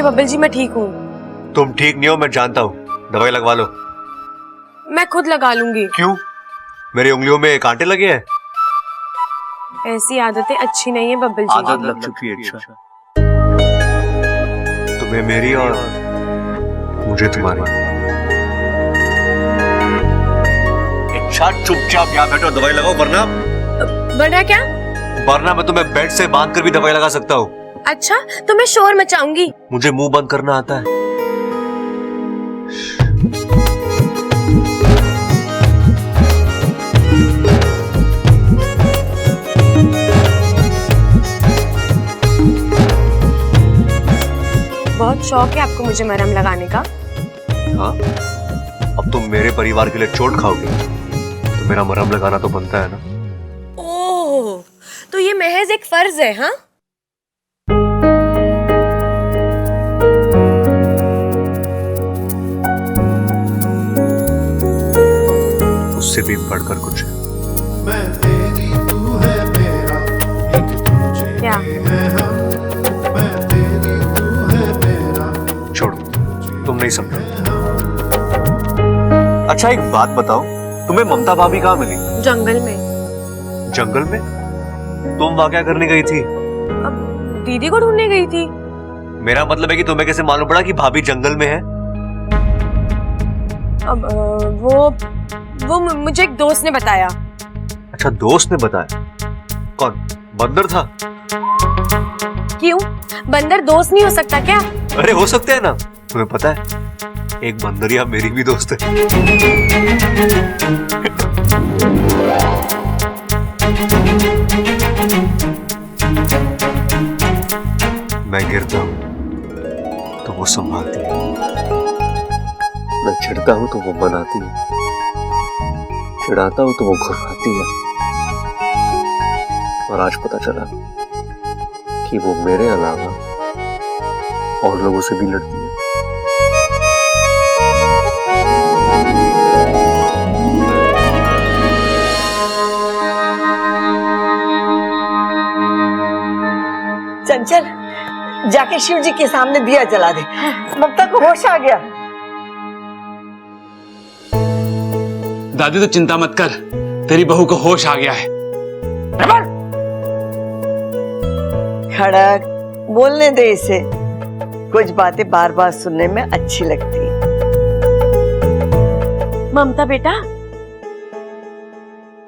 बोलिए बब्बल जी, मैं ठीक हूँ। तुम ठीक नहीं हो, मैं जानता हूँ। दवाई लगवा लो। मैं खुद लगा लूंगी। क्यों? मेरी उंगलियों में कांटे लगे हैं? ऐसी आदतें अच्छी नहीं है बब्बल जी। आदत लग चुकी है। अच्छा, तुम्हें मेरी और मुझे तुम्हारी। अच्छा, चुपचाप यहाँ बैठो, दवाई लगाओ, वरना क्या? वरना मैं तुम्हें बेड से बांध कर भी दवाई लगा सकता हूँ। अच्छा, तो मैं शोर मचाऊंगी। मुझे मुंह बंद करना आता है। बहुत शौक है आपको मुझे मरहम लगाने का। हाँ, अब तुम मेरे परिवार के लिए चोट खाओगे तो मेरा मरहम लगाना तो बनता है ना। ओह, तो ये महज एक फर्ज है? हाँ, उससे भी बढ़कर कुछ है। मैं तेरी, तू है मेरा, एक दूजे क्या? के हैं हम। मैं तेरी, तू है मेरा। छोड़ो, तुम नहीं समझो। अच्छा, एक बात बताओ, तुम्हें ममता भाभी कहाँ मिली? जंगल में। जंगल में? तुम वहां क्या करने गई थी? अब दीदी को ढूंढने गई थी। मेरा मतलब है कि तुम्हें कैसे मालूम पड़ा कि भाभी जंगल में है? अब वो मुझे एक दोस्त ने बताया। अच्छा, दोस्त ने बताया? कौन? बंदर था? क्यों, बंदर दोस्त नहीं हो सकता क्या? अरे हो सकते हैं ना, तुम्हें पता है एक बंदरिया मेरी भी दोस्त है। मैं गिरता हूं तो वो संभालती है, मैं चिढ़ता हूं तो वो मनाती है, चिढ़ाता हूं तो वो घुराती है। और आज पता चला कि वो मेरे अलावा और लोगों से भी लड़ती है। चंचल, जाके शिव जी के सामने दिया जला दे। ममता को होश आ गया। दादी तो चिंता मत कर, तेरी बहू को होश आ गया है। खड़क, बोलने दे इसे। कुछ बातें बार बार सुनने में अच्छी लगती है। ममता बेटा,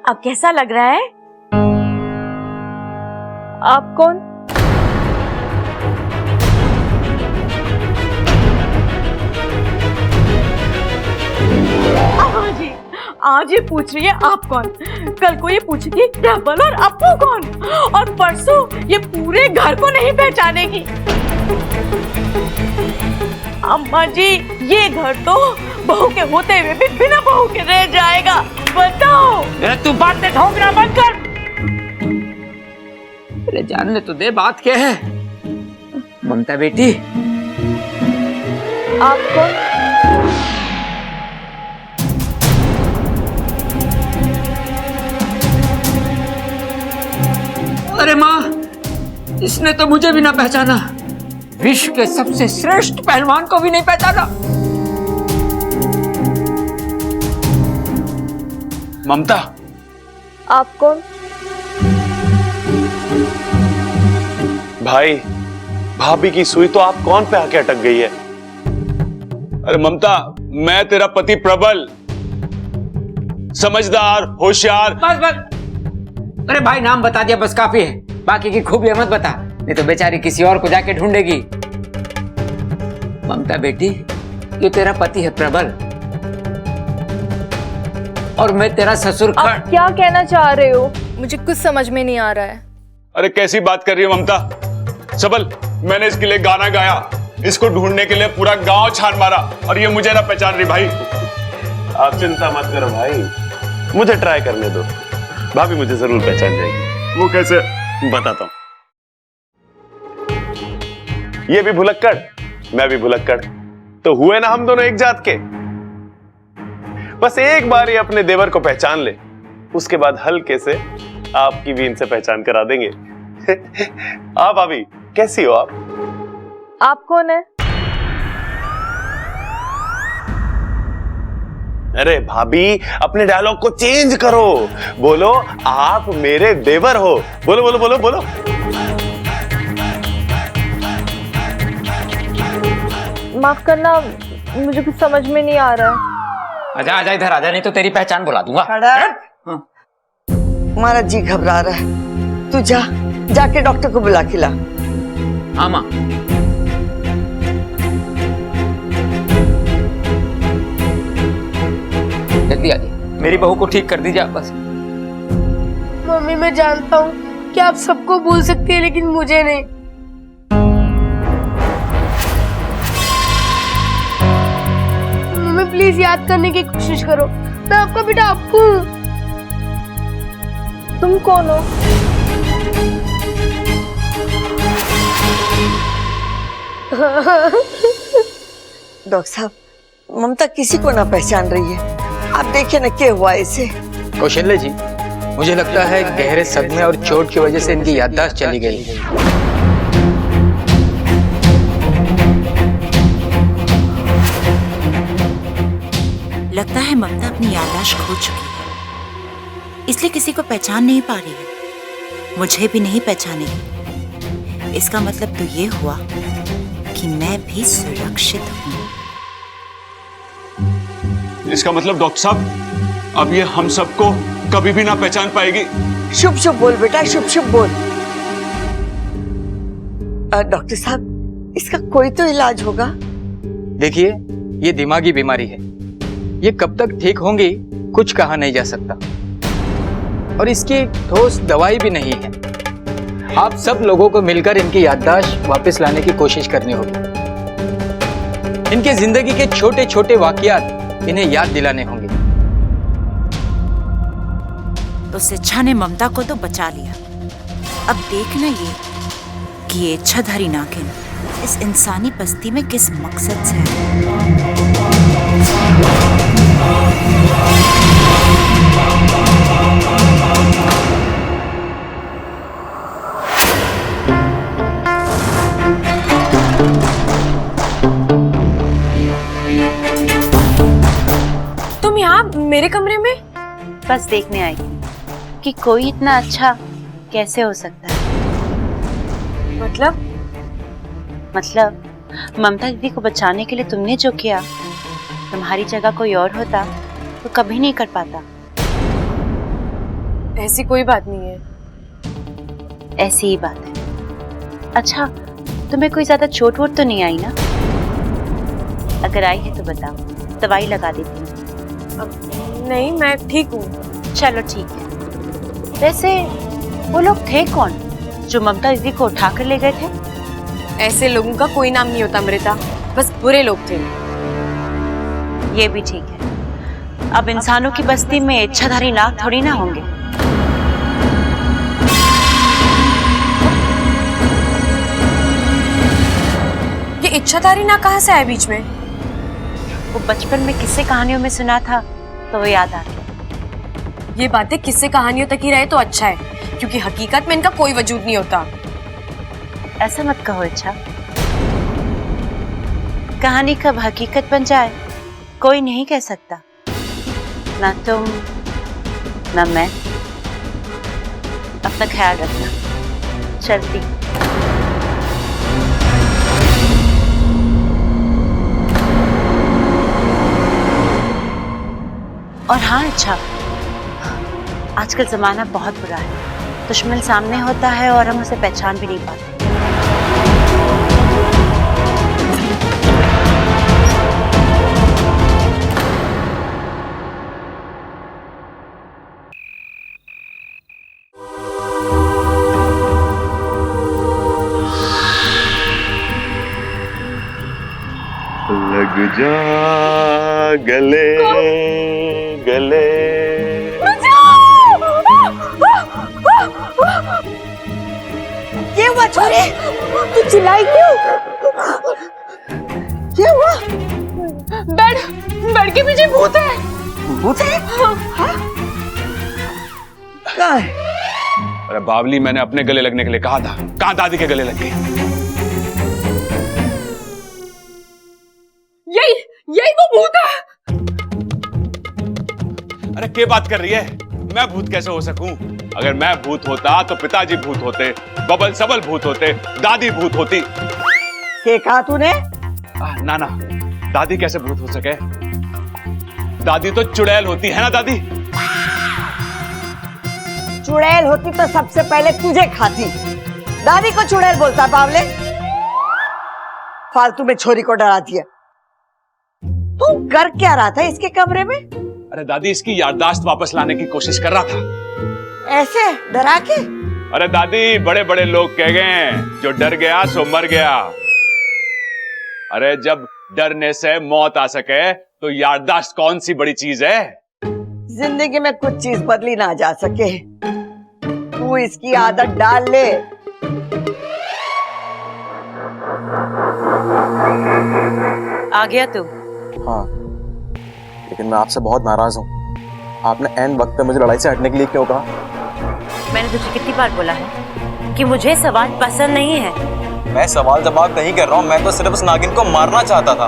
अब कैसा लग रहा है? आप कौन? आज ये पूछ रही है आप कौन, कल को ये पूछेगी डबल और अपू कौन, और परसों ये पूरे घर को नहीं पहचानेगी। अम्मा जी, ये घर तो बहू के होते हुए भी बिना बहू के रह जाएगा। बताओ। तू बात में ठोकना बंद कर। अरे जानने तो दे बात क्या है। ममता बेटी, आप कौन? अरे माँ, इसने तो मुझे भी ना पहचाना, विश्व के सबसे श्रेष्ठ पहलवान को भी नहीं पहचाना। ममता, आप कौन? भाई, भाभी की सुई तो आप कौन पे आके अटक गई है। अरे ममता, मैं तेरा पति प्रबल, समझदार, होशियार। बस बस, अरे भाई नाम बता दिया बस काफी है, बाकी की खूबियां मत बता, नहीं तो बेचारी किसी और को जाके ढूंढेगी। ममता बेटी, ये तेरा पति है प्रबल, और मैं तेरा ससुर। आप क्या कहना चाह रहे हो? मुझे कुछ समझ में नहीं आ रहा है। अरे कैसी बात कर रही हो ममता? सबल, मैंने इसके लिए गाना गाया, इसको ढूंढने के लिए पूरा गांव छान मारा, और ये मुझे ना पहचान रही। भाई आप चिंता मत करो भाई, मुझे ट्राई करने दो, भाभी मुझे जरूर पहचान जाएगी। वो कैसे, बताता हूं। ये भी भुलक्कड़, मैं भी भुलक्कड़, तो हुए ना हम दोनों एक जात के। बस एक बार ये अपने देवर को पहचान ले, उसके बाद हल्के से आपकी भी इनसे पहचान करा देंगे। आप भाभी कैसी हो आप? आप कौन है? अरे भाभी, अपने डायलॉग को चेंज करो, बोलो आप मेरे देवर हो। बोलो बोलो बोलो बोलो। माफ करना, मुझे कुछ समझ में नहीं आ रहा है। आजा आजा इधर आजा, नहीं तो तेरी पहचान बुला दूंगा। खड़ा। हमारा जी घबरा रहा है, तू जाके डॉक्टर को बुला के ला। हाँ माँ। जल्दी आ जाइए, मेरी बहू को ठीक कर दीजिए आप बस। मम्मी, मैं जानता हूँ कि आप सबको भूल सकती है, लेकिन मुझे नहीं। मम्मी प्लीज याद करने की कोशिश करो, मैं आपका बेटा अप्पू हूँ। तुम कौन हो? डॉक्टर साहब, ममता किसी को ना पहचान रही है। आप देखिए ना क्या हुआ इसे। कौशल्य जी, मुझे लगता है गहरे सदमे और चोट की वजह से इनकी याददाश्त चली गई। लगता है ममता अपनी याददाश्त खो चुकी है, इसलिए किसी को पहचान नहीं पा रही है। मुझे भी नहीं पहचानेगी। इसका मतलब तो ये हुआ कि मैं भी सुरक्षित हूँ। इसका मतलब डॉक्टर साहब, अब ये हम सबको कभी भी ना पहचान पाएगी। शुभ शुभ बोल बेटा, शुभ शुभ बोल। डॉक्टर साहब, इसका कोई तो इलाज होगा। देखिए, ये दिमागी बीमारी है, ये कब तक ठीक होंगी कुछ कहा नहीं जा सकता, और इसकी ठोस दवाई भी नहीं है। आप सब लोगों को मिलकर इनकी याददाश्त वापस लाने की कोशिश करनी होगी। इनके जिंदगी के छोटे छोटे वाकयात इन्हें याद दिलाने होंगे। तो शिक्षा ने ममता को तो बचा लिया। अब देखना ये कि ये इच्छाधारी नागिन इस इंसानी बस्ती में किस मकसद से है। तुम यहाँ मेरे कमरे में? बस देखने आई थी कि कोई इतना अच्छा कैसे हो सकता है। मतलब ममता दीदी को बचाने के लिए तुमने जो किया, तुम्हारी जगह कोई और होता तो कभी नहीं कर पाता। ऐसी कोई बात नहीं है। ऐसी ही बात है। अच्छा, तुम्हें कोई ज्यादा चोट वोट तो नहीं आई ना? अगर आई है तो बताओ, दवाई लगा देती हूँ। नहीं, मैं ठीक हूँ। चलो ठीक है। वैसे वो लोग थे कौन जो ममता दीदी को उठा कर ले गए थे? ऐसे लोगों का कोई नाम नहीं होता अमृता, बस बुरे लोग थे। ये भी ठीक है। अब इंसानों की बस्ती में इच्छाधारी नाग थोड़ी ना होंगे। ये इच्छाधारी नाग कहाँ से आया बीच में? वो बचपन में किस्से कहानियों में सुना था तो वो याद आ गया। ये बातें किस्से कहानियों तक ही रहे तो अच्छा है, क्योंकि हकीकत में इनका कोई वजूद नहीं होता। ऐसा मत कहो इच्छा। कहानी कब हकीकत बन जाए कोई नहीं कह सकता, ना तुम ना मैं। अपना ख्याल रखना। चलती। और हाँ अच्छा, आजकल जमाना बहुत बुरा है। दुश्मन सामने होता है और हम उसे पहचान भी नहीं पाते। लग जा गले गले। ये हुआ छोरे, तू चिल्लाई क्यों? क्या हुआ? बेड के पीछे भूत है। भूत है? हाँ? कहाँ है? अरे बावली, मैंने अपने गले लगने के लिए कहा था, कहाँ दादी के गले लग गई? यही वो भूत है। क्या बात कर रही है? मैं भूत कैसे हो सकूं? अगर मैं भूत होता तो पिताजी भूत होते, बबल सबल भूत होते, दादी भूत होती। क्या कहा तूने? ना ना, दादी कैसे भूत हो सके? दादी तो चुड़ैल होती है ना दादी? चुड़ैल होती तो सबसे पहले तुझे खाती। दादी को चुड़ैल बोलता बावले? फालतू में छोरी को डरा दिया। तू कर क्या रहा था इसके कमरे में? अरे दादी, इसकी याददाश्त वापस लाने की कोशिश कर रहा था। ऐसे डरा के? अरे दादी, बड़े बड़े लोग कह गए जो डर गया सो मर गया। अरे जब डरने से मौत आ सके तो याददाश्त कौन सी बड़ी चीज है? जिंदगी में कुछ चीज बदली ना जा सके। तू इसकी आदत डाल ले। आ गया तू? हाँ, लेकिन मैं आपसे बहुत नाराज हूँ। आपने एंड वक्त पे मुझे लड़ाई से हटने के लिए क्यों कहा? मैंने तुझे कितनी बार बोला है कि मुझे सवाल पसंद नहीं है। मैं सवाल जवाब नहीं कर रहा हूँ, मैं तो सिर्फ उस नागिन को मारना चाहता था।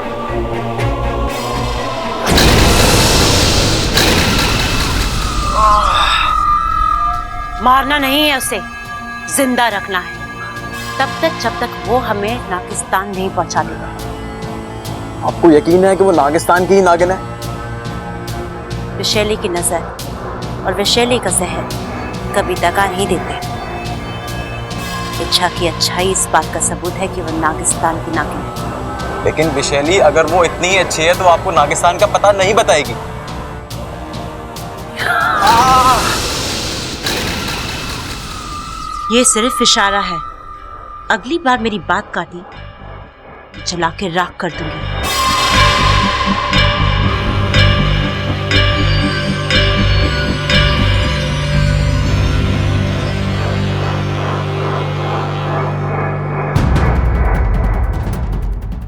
मारना नहीं है उसे, जिंदा रखना है, तब तक जब तक वो हमें नागिस्तान नहीं पहुंचा देगा। आपको यकीन है कि वो नागिस्तान की ही नागिन है? विशैली की नजर और विशैली का जहर कभी दगा नहीं देते। इच्छा की अच्छाई इस बात का सबूत है कि वो नागिस्तान की नागिन है। लेकिन विशैली अगर वो इतनी ही अच्छी है तो आपको नागिस्तान का पता नहीं बताएगी। ये सिर्फ इशारा है। अगली बार मेरी बात काटी जला के राख कर दूंगी।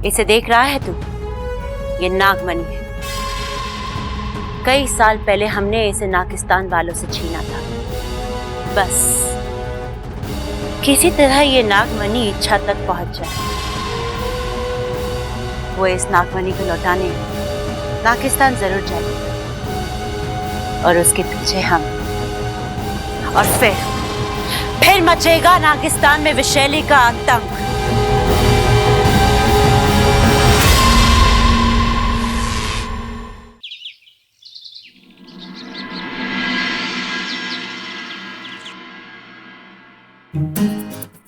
इसे देख रहा है तू? ये नागमणि है। कई साल पहले हमने इसे नागिस्तान वालों से छीना था। बस किसी तरह ये नागमणि इच्छा तक पहुंच जाए। वो इस नागमणि को लौटाने नागिस्तान जरूर जाएगी और उसके पीछे हम। और फिर मचेगा नागिस्तान में विशैली का आतंक।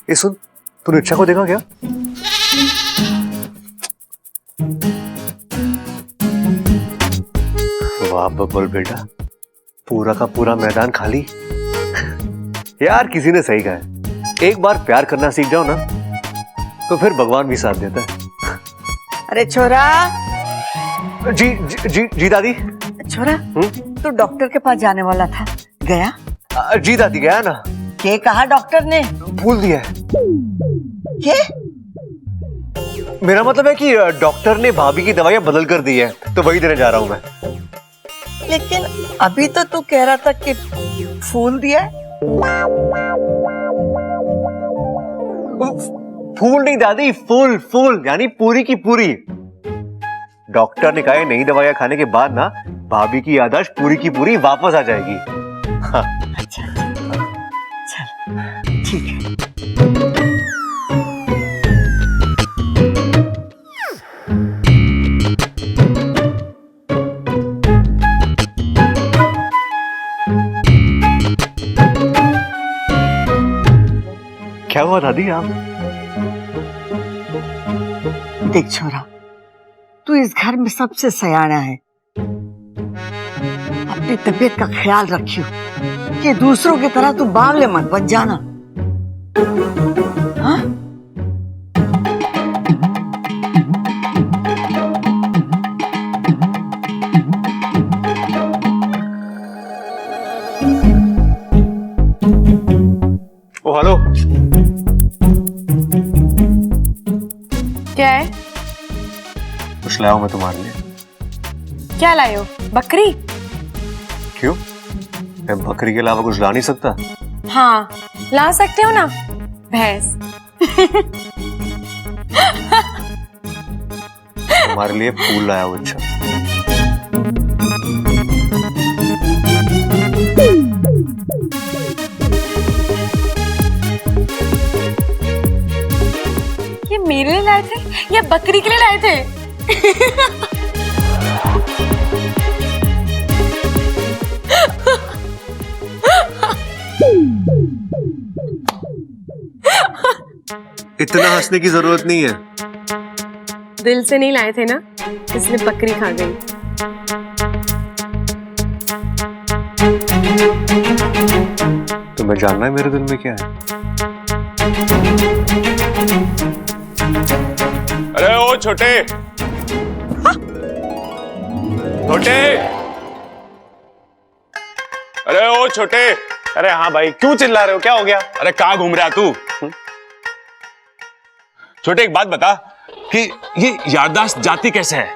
ये सुन, तूने इच्छा को देखा क्या? वाह बब्बल बेटा, पूरा का पूरा मैदान खाली। यार किसी ने सही कहा है, एक बार प्यार करना सीख जाओ ना तो फिर भगवान भी साथ देता है। अरे छोरा। जी जी जी, जी दादी। छोरा, तू डॉक्टर के पास जाने वाला था, गया? जी दादी गया ना। क्या कहा डॉक्टर ने? भूल दिया। क्या? मेरा मतलब है कि डॉक्टर ने भाभी की दवाइयां बदल कर दी है, तो वही देने जा रहा हूं मैं। लेकिन अभी तो तू कह रहा था कि फूल दिया है। फूल नहीं दादी, फूल फूल यानी पूरी की पूरी। डॉक्टर ने कहा है नई दवाइयां खाने के बाद ना भाभी की याददाश्त पूरी की पूरी वापस आ जाएगी। हाँ। अच्छा, चल ठीक है। क्या हुआ दादी? आप देख छोरा, तू इस घर में सबसे सयाना है। अपनी तबीयत का ख्याल रखियो कि दूसरों की तरह तू बावले मत बन जाना। हाँ? ओ हेलो। क्या है? कुछ लाया हूं मैं तुम्हारे लिए। क्या लाए हो? बकरी? क्यों? मैं बकरी के अलावा कुछ ला नहीं सकता? हाँ, ला सकते हो ना, भैंस। तुम्हारे लिए फूल लाया हूं। अच्छा मेरे लिए लाए थे या बकरी के लिए लाए थे? इतना हंसने की जरूरत नहीं है। दिल से नहीं लाए थे ना, इसलिए बकरी खा गई। तुम्हें जानना है मेरे दिल में क्या है? अरे ओ छोटे छोटे, अरे ओ छोटे। अरे हाँ भाई, क्यों चिल्ला रहे हो, क्या हो गया? अरे कहाँ घूम रहा तू? छोटे एक बात बता कि ये याददाश्त जाती कैसे है?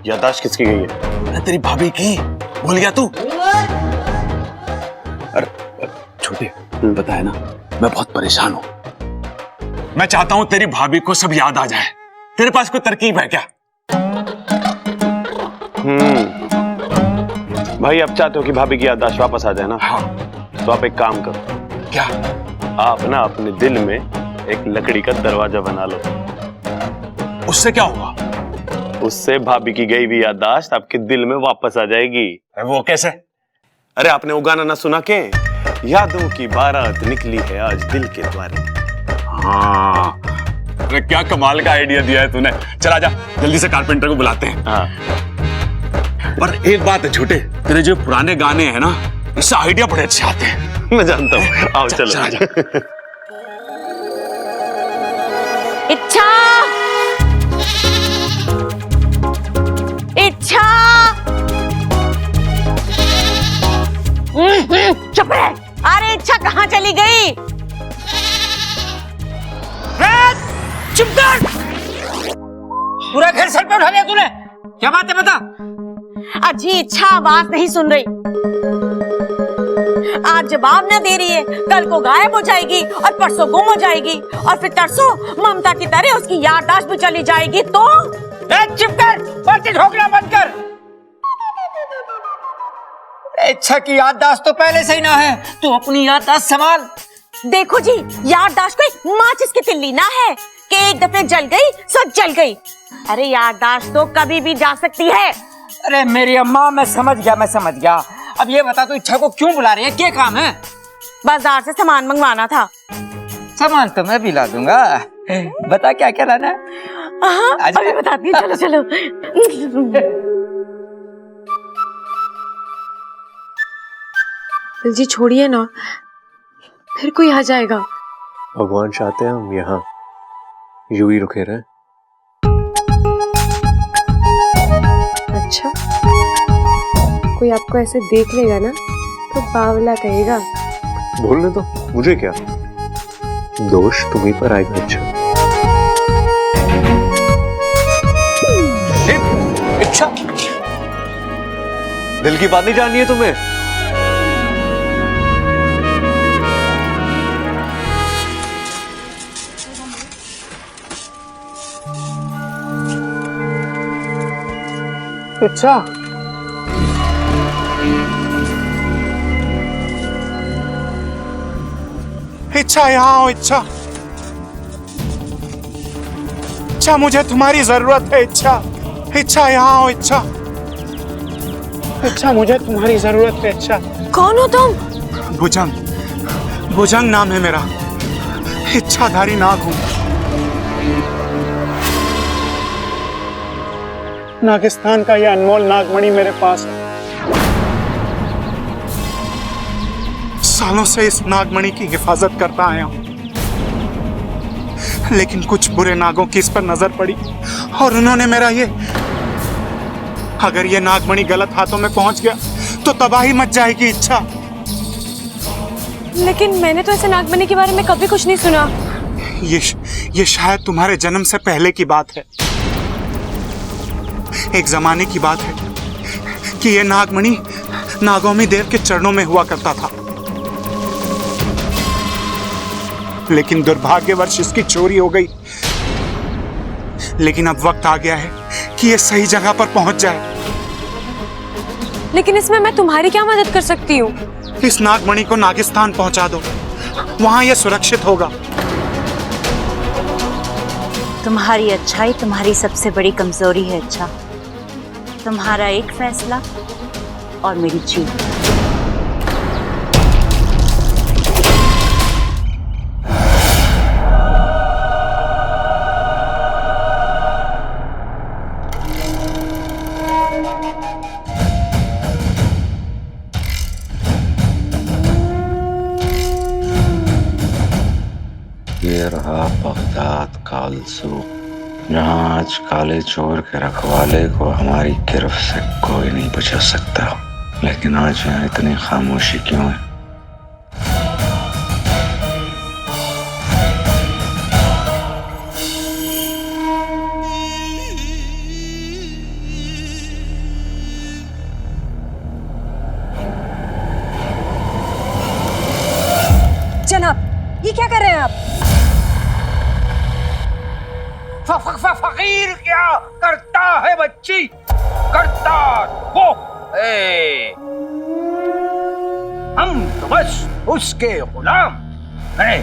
याददाश्त किसकी गई है? अरे तेरी भाभी की, भूल गया तू? अरे छोटे पता है ना, मैं बहुत परेशान हूं। मैं चाहता हूं तेरी भाभी को सब याद आ जाए। तेरे पास कोई तरकीब है क्या? भाई अब चाहते हो कि भाभी की याददाश्त वापस आ जाए ना? हाँ। तो आप एक काम करो। क्या? आप ना अपने दिल में एक लकड़ी का दरवाजा बना लो। उससे क्या होगा? उससे भाभी की गई हुई याददाश्त आपके दिल में वापस आ जाएगी। वो कैसे? अरे आपने वो गाना ना सुना के, यादों की बारात निकली है आज दिल के द्वारे। हाँ, अरे क्या कमाल का आइडिया दिया है तूने। चल आजा, जल्दी से कारपेंटर को बुलाते हैं। हाँ। पर एक बात है छोटे, तेरे जो पुराने गाने हैं ना, इससे आइडिया बड़े अच्छे आते हैं। मैं जानता हूँ। आओ चलो। इच्छा, इच्छा, चुप रह। अरे इच्छा कहाँ चली गई? चुप कर! पूरा घर सर पे उठा लिया तूने। क्या बात है बता? अजी इच्छा आवाज नहीं सुन रही, आज जवाब न दे रही है, कल को गायब हो जाएगी और परसों गुम हो जाएगी और फिर तरसों ममता की तरह उसकी याददाश्त भी चली जाएगी। तो चुप कर, पर्ची ठोकना बंद कर। इच्छा की याददाश्त तो पहले से ही ना है, तू अपनी याददाश्त संभाल। देखो जी, याददाश्त कोई माचिस की तिल्ली ना है कि एक दफे जल गई सब जल गई। अरे याददाश्त तो कभी भी जा सकती है। अरे मेरी अम्मा, मैं समझ गया। अब ये बता, तू इच्छा को क्यों बुला रही है? क्या काम है? बाजार से सामान मंगवाना था। सामान तो मैं भी ला दूंगा, बता क्या क्या लाना है? अभी बताती हूँ, चलो चलो। जी छोड़िए ना, फिर कोई आ जाएगा। भगवान चाहते हैं हम यहाँ यूं ही रुके रहे। अच्छा, कोई आपको ऐसे देख लेगा ना तो बावला कहेगा। बोलने दो, मुझे क्या, दोष तुम्हीं पर आएगा। अच्छा इच्छा, दिल की बात नहीं जाननी है तुम्हें? इच्छा, इच्छा यहाँ आओ। इच्छा, इच्छा मुझे तुम्हारी जरूरत है। इच्छा, इच्छा यहाँ आओ। इच्छा, इच्छा मुझे तुम्हारी जरूरत है। इच्छा। कौन हो तुम? भुजंग, भुजंग नाम है मेरा, इच्छाधारी नाग हूं। नागिस्तान का यह अनमोल नागमणि मेरे पास है। सालों से इस नागमणि की हिफाजत करता आया हूं, लेकिन कुछ बुरे नागों की इस पर नजर पड़ी और उन्होंने मेरा अगर ये नागमणि गलत हाथों में पहुंच गया तो तबाही मच जाएगी। इच्छा, लेकिन मैंने तो ऐसे नागमणि के बारे में कभी कुछ नहीं सुना। ये शायद तुम्हारे जन्म से पहले की बात है। एक जमाने की बात है कि यह नागमणि नागौमी देव के चरणों में हुआ करता था, लेकिन दुर्भाग्यवश इसकी चोरी हो गई। लेकिन अब वक्त आ गया है कि यह सही जगह पर पहुंच जाए। लेकिन इसमें मैं तुम्हारी क्या मदद कर सकती हूँ? इस नागमणि को नागिस्तान पहुंचा दो, वहां यह सुरक्षित होगा। तुम्हारी अच्छाई तुम्हारी सबसे बड़ी कमजोरी है। अच्छा, तुम्हारा एक फैसला और मेरी जीत। ये रहा बगदाद का अलसूक, जहाँ आज काले चोर के रखवाले को हमारी गिरफ्त से कोई नहीं बचा सकता। लेकिन आज यहाँ इतनी खामोशी क्यों है? जनाब, ये क्या कर रहे हैं आप? फकीर क्या करता है बच्ची? करता वो है। हम तो बस उसके गुलाम हैं।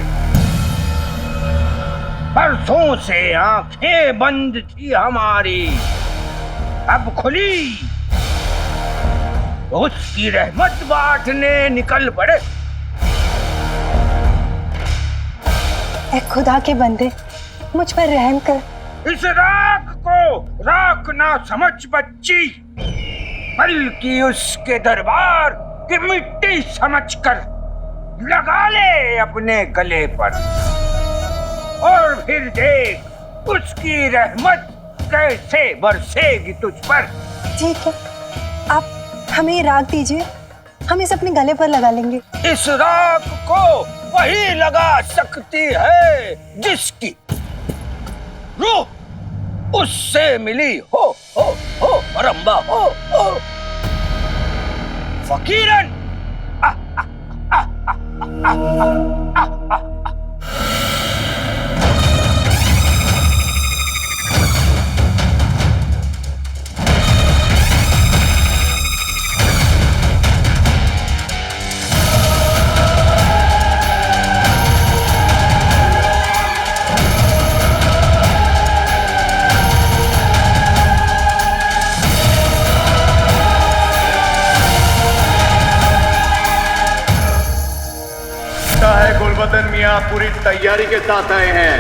बरसों से आंखें बंद थी हमारी, अब खुली। उसकी रहमत बांटने निकल पड़े। ऐ खुदा के बंदे, मुझ पर रहम कर। इस राख को राख ना समझ बच्ची, बल्कि उसके दरबार की मिट्टी समझकर लगा ले अपने गले पर, और फिर देख उसकी रहमत कैसे बरसेगी तुझ पर। ठीक है, आप हमें राख दीजिए, हम इसे अपने गले पर लगा लेंगे। इस राख को वही लगा सकती है जिसकी रूह उससे मिली हो रंबा हो फकीरन। गुलबदन मियां पूरी तैयारी के साथ आए हैं।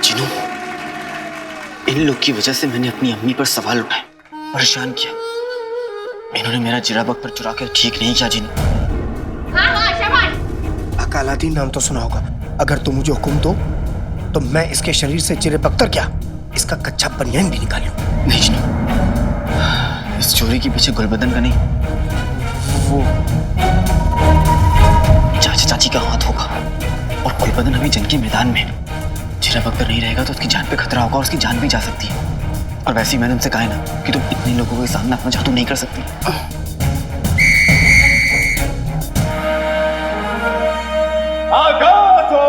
जिनू, इन लोग की वजह से मैंने अपनी अम्मी पर सवाल उठाए, परेशान किया। इन्होंने मेरा जिरा बख्तर चुरा कर ठीक नहीं किया। जिनू, अकालादीन नाम तो सुना होगा। अगर तुम मुझे हुक्म दो तो मैं इसके शरीर से चिरे बख्तर क्या, इसका कच्चा बनियान भी निकाल लूं। नहीं जिनू, इस चोरी के पीछे गुलबदन का नहीं, वो चाचा चाची का हाथ होगा। और गुलबदन अभी जंग के मैदान में, चिरा बख्तर नहीं रहेगा तो उसकी जान पे खतरा होगा और उसकी जान भी जा सकती है। और वैसे ही मैंने उनसे कहा है ना कि तुम इतने लोगों के सामने अपना जादू नहीं कर सकती। आगाज हो।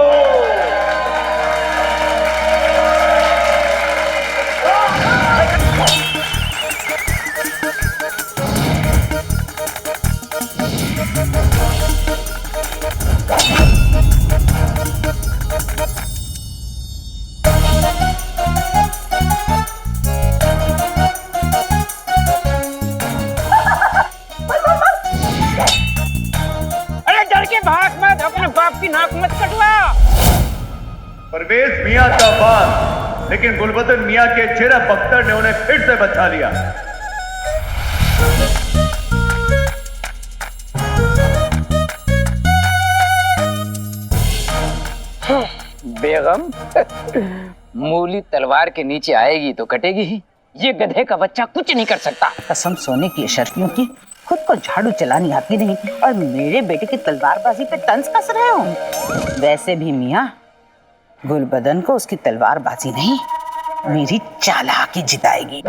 परवेज मियां का बात, लेकिन गुलबदन मियां के चिरा बख्तर ने उन्हें फिर से बचा लिया। बेगम, मूली तलवार के नीचे आएगी तो कटेगी ही। ये गधे का बच्चा कुछ नहीं कर सकता। कसम सोने की शर्फियों की, खुद को झाड़ू चलानी आती नहीं और मेरे बेटे की तलवारबाजी पे तंज कस रहे हो। वैसे भी मियाँ, गुलबदन को उसकी तलवारबाजी नहीं, मेरी चालाकी जिताएगी।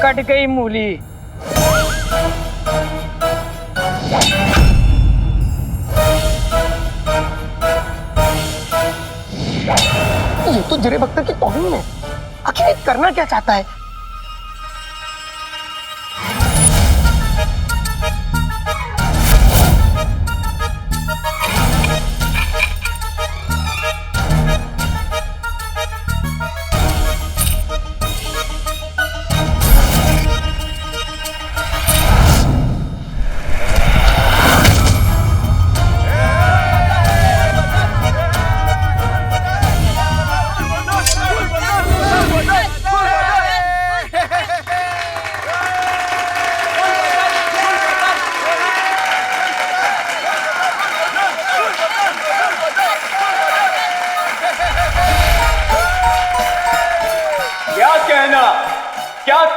कट गई मूली। ये तो जिरे बख्तर की तौहीन है। आखिर ये करना क्या चाहता है?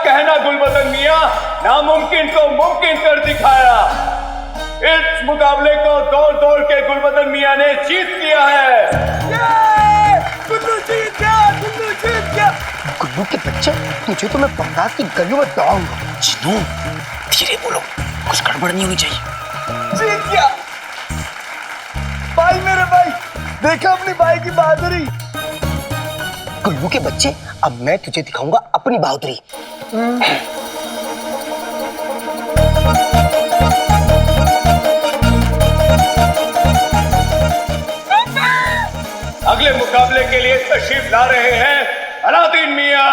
कहना गुलबदन मियां, नामुमकिन को मुमकिन कर दिखाया। इस मुकाबले को दौड़ दौड़ के गुलबदन मियां ने जीत लिया है। गुल्लू जीत गया, गुल्लू जीत गया। गुल्लू के बच्चे, तुझे तो मैं बगदाद की गलियों में दौड़ाऊंगा। जिन्नू धीरे बोलो, कुछ गड़बड़ नहीं होनी चाहिए। जीत गया भाई, मेरे भाई, देखा अपनी भाई की बहादुरी। गुल्लू के बच्चे, अब मैं तुझे दिखाऊंगा अपनी बहादुरी। अगले मुकाबले के लिए तशरीफ ला रहे हैं अलादीन मियां।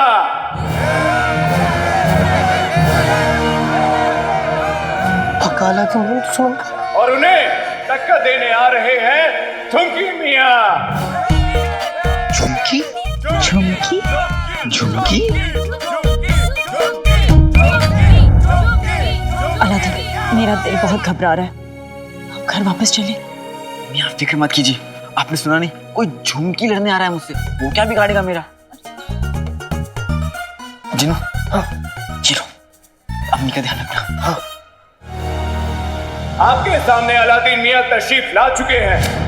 और उन्हें टक्कर देने आ रहे हैं झुमकी मियां। झुमकी? झुमकी? झुमकी? अलादीन, मेरा दिल बहुत घबरा रहा है, हम घर वापस चले। मियां फिक्र मत कीजिए, आपने सुना नहीं, कोई झुमकी लड़ने आ रहा है मुझसे, वो क्या बिगाड़ेगा मेरा। जिनू, हाँ, चलो, अम्मी का ध्यान रखना। हाँ। आपके सामने अलादीन मियां तशरीफ ला चुके हैं।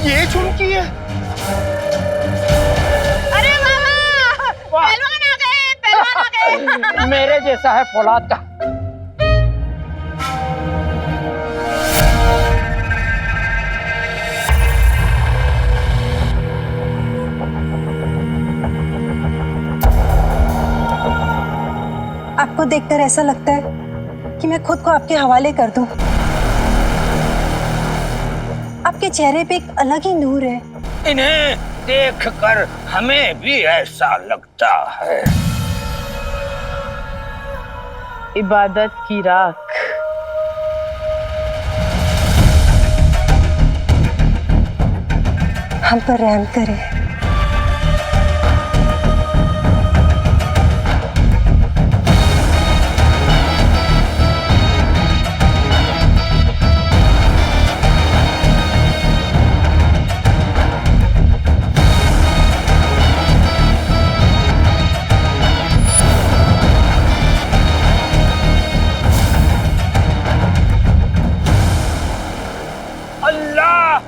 ये झुमकी है। अरे मामा, पहलवान आ गए, पहलवान आ गए। मेरे जैसा है फौलाद का। आपको देखकर ऐसा लगता है कि मैं खुद को आपके हवाले कर दूं। आपके चेहरे पे एक अलग ही नूर है। इन्हें देखकर हमें भी ऐसा लगता है। इबादत की राख। हम पर रहम करें। अल्लाह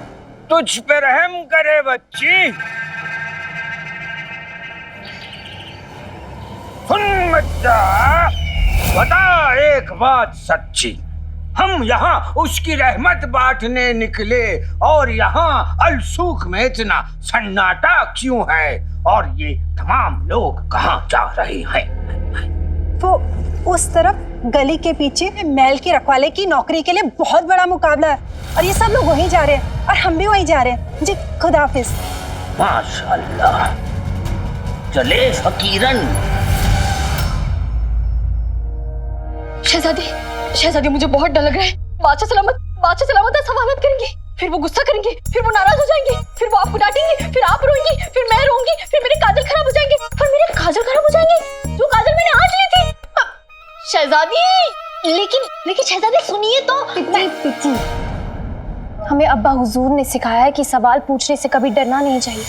तुझ पे रहम करे बच्ची। सुन बच्चा, बता एक बात सच्ची, हम यहाँ उसकी रहमत बांटने निकले और यहाँ अलसूख में इतना सन्नाटा क्यों है, और ये तमाम लोग कहाँ जा रहे हैं? वो उस तरफ गली के पीछे महल की रखवाले की नौकरी के लिए बहुत बड़ा मुकाबला है और ये सब लोग वहीं जा रहे हैं और हम भी वहीं जा रहे हैं। जी खुदा हाफिज। माशाअल्लाह, चले फकीरन। शहजादी, शहजादी मुझे बहुत डर लग रहा है। बादशाह सलामत सवालत करेंगे, फिर वो गुस्सा करेंगे, फिर वो नाराज हो जाएंगे, फिर वो आपको डांटेंगे, फिर आप रोएंगी, फिर मैं रोऊंगी, फिर मेरे काजल खराब हो जाएंगे, और मेरे काजल खराब हो जाएंगे जो काजल मैंने आज ली थी। शहजादी, लेकिन शहजादी सुनिए तो। इतनी पिटी। हमें अब्बा हुजूर ने सिखाया है कि सवाल पूछने से कभी डरना नहीं चाहिए,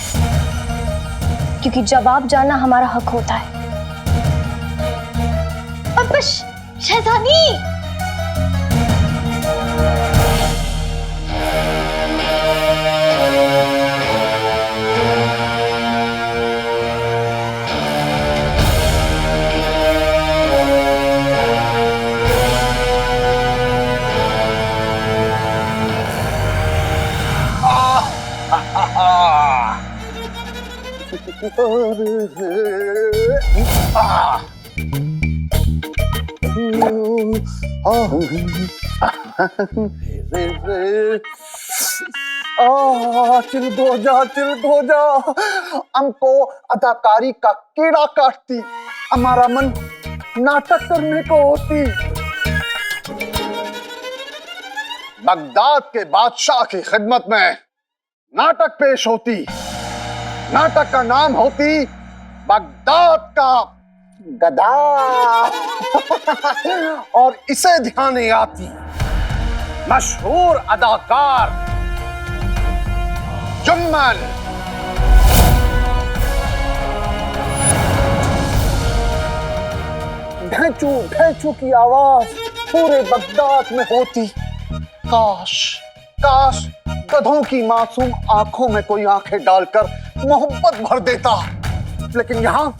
क्योंकि जवाब जानना हमारा हक होता है। अब बस शहजादी, चिल हो जा। हमको अदाकारी का कीड़ा काटती, हमारा मन नाटक करने को होती। बगदाद के बादशाह की खिदमत में नाटक पेश होती, नाटक का नाम होती बगदाद का गदा। और इसे ध्यान आती मशहूर अदाकार जुम्मन। ढेंचू ढेंचू की आवाज पूरे बगदाद में होती। काश काश गधों की मासूम आंखों में कोई आंखें डालकर मोहब्बत भर देता, लेकिन यहाँ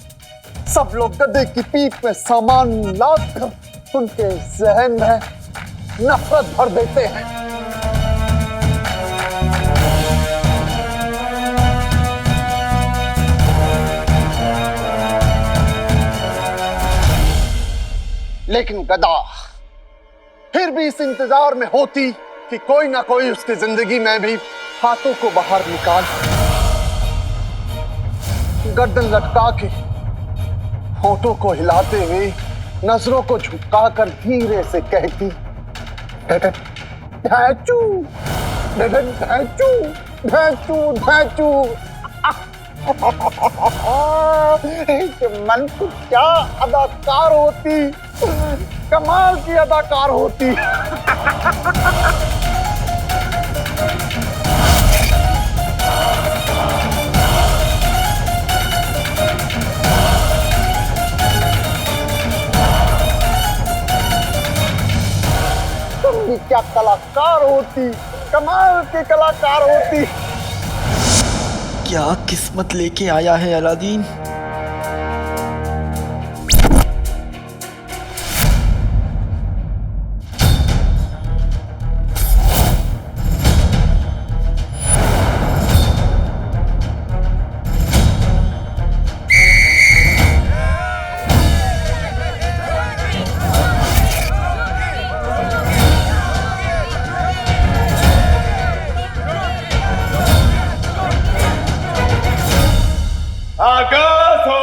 सब लोग गधे की पीठ में सामान लादकर उनके जहन में नफरत भर देते हैं। लेकिन गधा फिर भी इस इंतजार में होती कि कोई ना कोई उसकी जिंदगी में भी हाथों को बाहर निकाल, गर्दन लटका के होठों को हिलाते हुए नजरों को झुकाकर धीरे से कहती, ढैचू ढैचू ढैचू ढैचू। मन को क्या अदाकार होती, कमाल की अदाकार होती। तुम भी क्या कलाकार होती, कमाल की कलाकार होती। क्या किस्मत लेके आया है अलादीन। आगाज हो।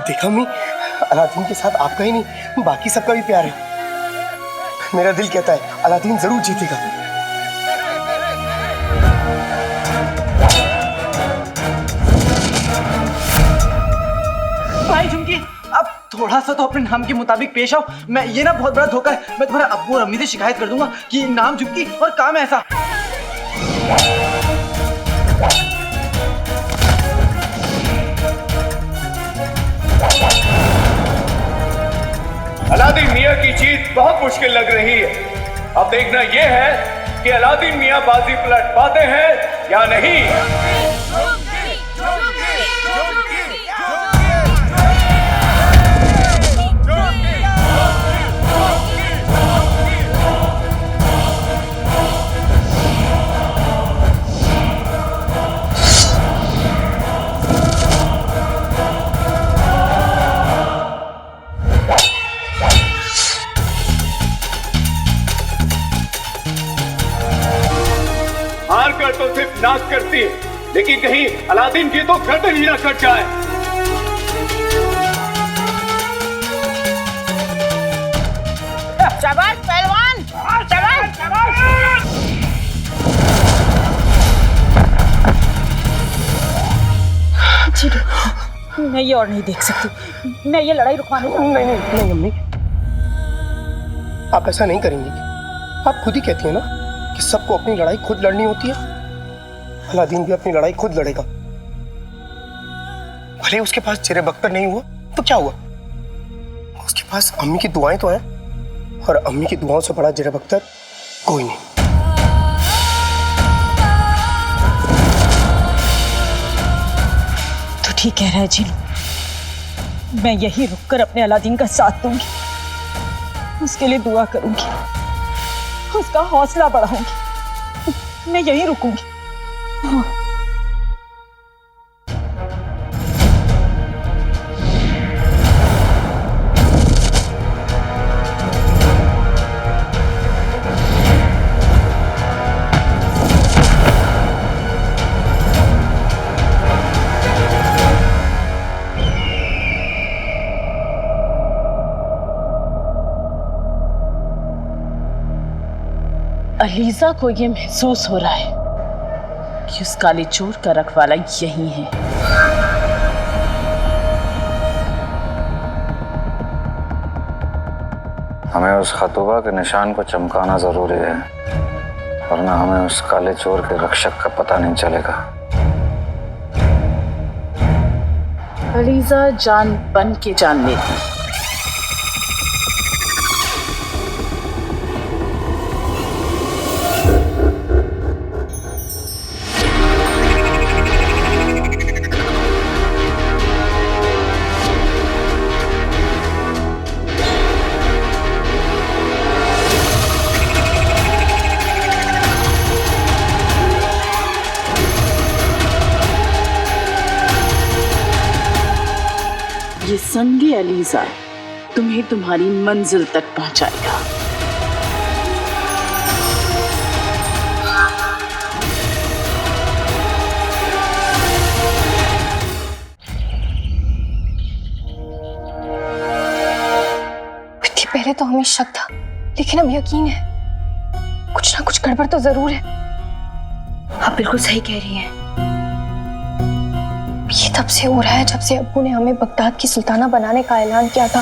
देखा अम्मी, अलादीन के साथ आपका ही नहीं बाकी सबका भी प्यार है। मेरा दिल कहता है अलादीन जरूर जीतेगा। भाई झुमकी, अब थोड़ा सा तो अपने नाम के मुताबिक पेश आओ। मैं ये ना बहुत बड़ा धोखा है, मैं तुम्हारे अब्बू और अम्मी से शिकायत कर दूंगा कि नाम झुमकी और काम ऐसा। अलादीन मियां की जीत बहुत मुश्किल लग रही है। अब देखना यह है कि अलादीन मियां बाजी पलट पाते हैं या नहीं। हार कर तो सिर्फ नाच करती है, लेकिन कहीं अलादीन की तो गर्दन ही ना कट जाए। शाबाश पहलवान, शाबाश। चिड़ू, मैं ये और नहीं देख सकती। मैं ये लड़ाई रुकवाने नहीं अम्मी, आप ऐसा नहीं करेंगी। आप खुद ही कहती हैं ना कि सबको अपनी लड़ाई खुद लड़नी होती है। अलादीन भी अपनी लड़ाई खुद लड़ेगा। भले उसके पास चिरे बख्तर नहीं हुआ तो क्या हुआ, उसके पास अम्मी की दुआएं तो हैं। और अम्मी की दुआओं से बड़ा जिरब अख्तर कोई नहीं। तो ठीक कह रहा है जीनू, मैं यही रुककर अपने अलादीन का साथ दूंगी, उसके लिए दुआ करूंगी, उसका हौसला बढ़ाऊंगी, मैं यही रुकूंगी। हाँ। अलीजा को ये महसूस हो रहा है कि उस काले चोर का रखवाला यही है। हमें उस खतूबा के निशान को चमकाना जरूरी है, वरना हमें उस काले चोर के रक्षक का पता नहीं चलेगा। अलीजा जान बन के जान लेती। ये संगी अलीजा तुम्हें तुम्हारी मंजिल तक पहुंचाएगा। इतनी पहले तो हमें शक था, लेकिन अब यकीन है कुछ ना कुछ गड़बड़ तो जरूर है। आप बिल्कुल सही कह रही हैं। ये तब से हो रहा है जब से अब्बू ने हमें बगदाद की सुल्ताना बनाने का ऐलान किया था,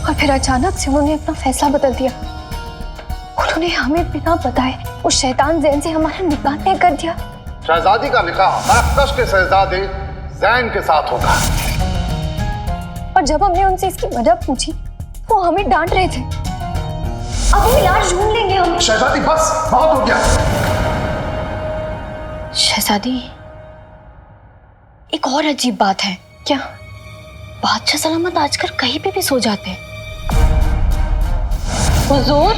और फिर अचानक से उन्होंने अपना फैसला बदल दिया। उन्होंने हमें बिना बताए उस शैतान ज़ैन से हमारा निकाह तय कर दिया। शहजादी का निकाह मरकश के शहजादे ज़ैन के साथ होगा। और जब हमने उनसे इसकी वजह पूछी, वो हमें डांट रहे थे। अब हम इलाज ढूंढ लेंगे हम। शहजादी बस, बहुत हो गया। शहजादी, एक और अजीब बात है। क्या? बादशाह सलामत आजकल कहीं पे भी सो जाते हैं। हुजूर,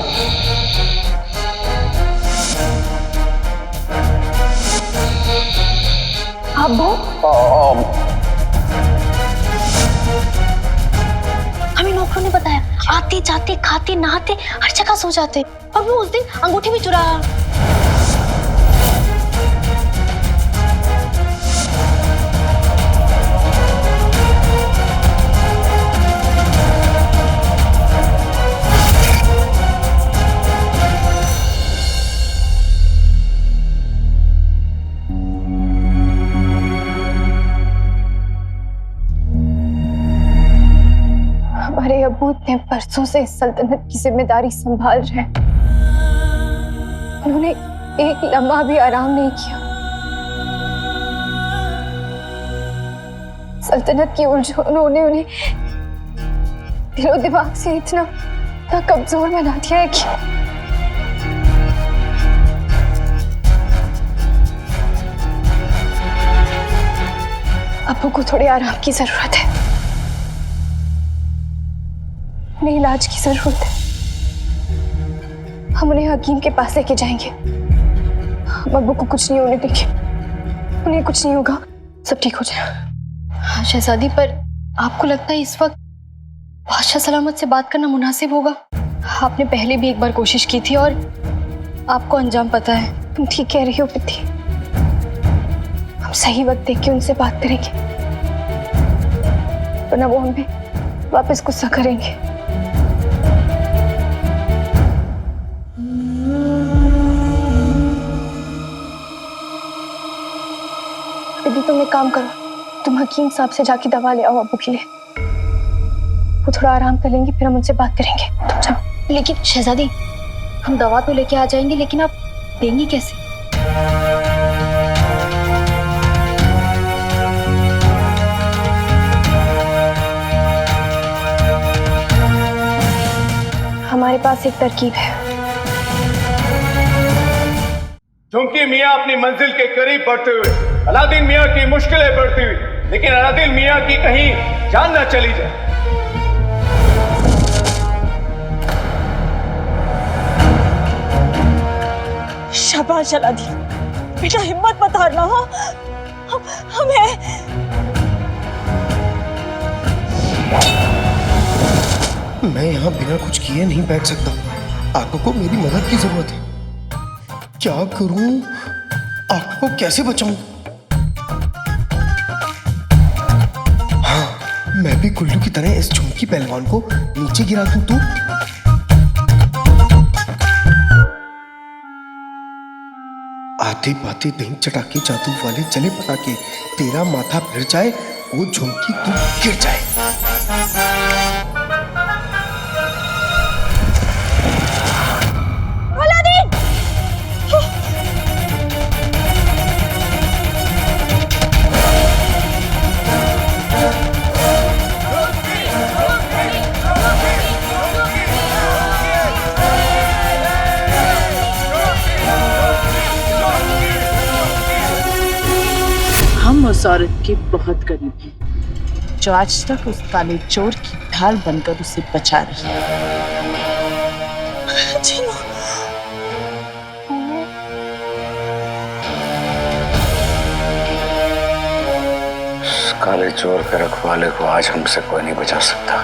अब्बू, हमें नौकरों ने बताया आते जाते खाते नहाते हर जगह सो जाते, और वो उस दिन अंगूठी भी चुराया। हमारे अब्बू इतने बरसों से इस सल्तनत की जिम्मेदारी संभाल रहे हैं, उन्होंने एक लम्हा भी आराम नहीं किया। सल्तनत की उलझनों ने उन्हें दिलो दिमाग से इतना कमजोर बना दिया है कि अब्बू को थोड़े आराम की जरूरत है, उन्हें इलाज की जरूरत है। हम उन्हें हकीम के पास लेके जाएंगे। हम अब्बू को कुछ नहीं होने देंगे, उन्हें कुछ नहीं होगा, सब ठीक हो जाएगा। हाँ शहजादी, पर आपको लगता है इस वक्त बादशाह सलामत से बात करना मुनासिब होगा? आपने पहले भी एक बार कोशिश की थी और आपको अंजाम पता है। तुम ठीक कह रही हो पित्ती, हम सही वक्त देख के उनसे बात करेंगे, वरना वो हमें वापस गुस्सा करेंगे। दीदी तुम एक काम करो, तुम हकीम साहब से जाके दवा ले आओ अब्बू के लिए, वो थोड़ा आराम कर लेंगे, फिर हम उनसे बात करेंगे। तुम जाओ। लेकिन शहजादी, हम दवा तो लेके आ जाएंगे, लेकिन आप देंगी कैसे? हमारे हमारे पास एक तरकीब है। झुमकी मियाँ अपनी मंजिल के करीब बढ़ते हुए, अलादीन मियाँ की मुश्किलें बढ़ती हुई, लेकिन अलादीन मियाँ की कहीं जान न चली जाए। शाबाश अलादीन, बेटा हिम्मत मत हारना। हो हमें मैं यहाँ बिना कुछ किए नहीं बैठ सकता। आका को मेरी मदद की जरूरत है। क्या करूं? आका को कैसे बचाऊं? हाँ, मैं भी गुल्लू की तरह इस झुमकी पहलवान को नीचे गिरा दूं तो? आते पाते दही चटाके जादू वाले चले पटाके, तेरा माथा फिर जाए वो झुमकी तू गिर जाए। हम उस औरत के बहुत करीब हैं, जो आज तक उस काले चोर की ढाल बनकर उसे बचा रही है। काले चोर के रखवाले को आज हमसे कोई नहीं बचा सकता।